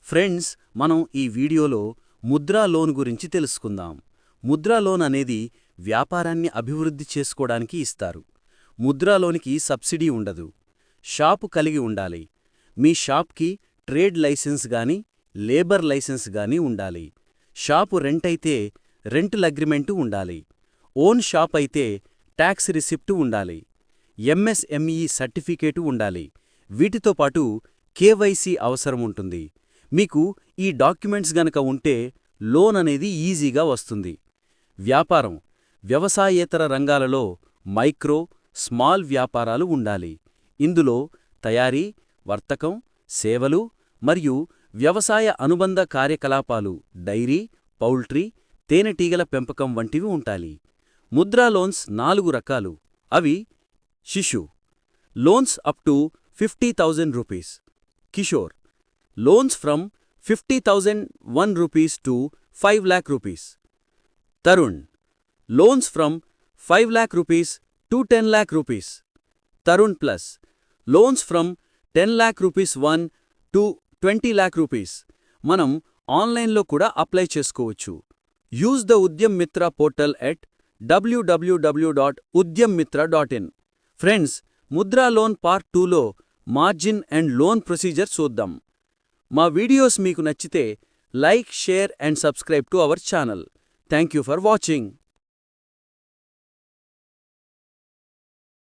Friends, మనం ఈ వీడియోలో ముద్రా లోన్ గురించి తెలుసుకుందాం. ముద్రా లోన్ అనేది వ్యాపారాన్ని అభివృద్ధి చేసుకోవడానికి ఇస్తారు. ముద్రా లోనికి సబ్సిడీ ఉండదు. షాపు కలిగి ఉండాలి. మీ షాప్కి ట్రేడ్ లైసెన్స్ గాని లేబర్ లైసెన్స్ గాని ఉండాలి. షాపు రెంటైతే రెంటల్ అగ్రిమెంటు ఉండాలి. ఓన్ షాప్ అయితే ట్యాక్స్ రిసిప్టు ఉండాలి. ఎంఎస్ఎంఈ సర్టిఫికేటు ఉండాలి. వీటితో పాటు కేవైసీ అవసరం ఉంటుంది. మీకు ఈ డాక్యుమెంట్స్ గనక ఉంటే లోన్ అనేది ఈజీగా వస్తుంది. వ్యాపారం వ్యవసాయేతర రంగాలలో మైక్రో, స్మాల్ వ్యాపారాలు ఉండాలి. ఇందులో తయారీ, వర్తకం, సేవలు మరియు వ్యవసాయ అనుబంధ కార్యకలాపాలు డైరీ, పౌల్ట్రీ, తేనెటీగల పెంపకం వంటివి ఉంటాయి. ముద్రా లోన్స్ 4 రకాలు. అవి: శిశు loans up to 50,000 rupees, Kishore loans from 50,001 rupees to 5 lakh rupees, Tarun loans from 5 lakh rupees to 10 lakh rupees, Tarun plus loans from 10 lakh rupees 1 to 20 lakh rupees. మనం ఆన్లైన్లో కూడా అప్లై చేసుకోవచ్చు. యూజ్ ద ఉద్యమ్ మిత్ర portal at www.udyammitra.in. Friends, Mudra loan part 2లో margin and loan procedure చూద్దాం. మా videos మీకు నచ్చితే like, share and subscribe to our channel. Thank you for watching.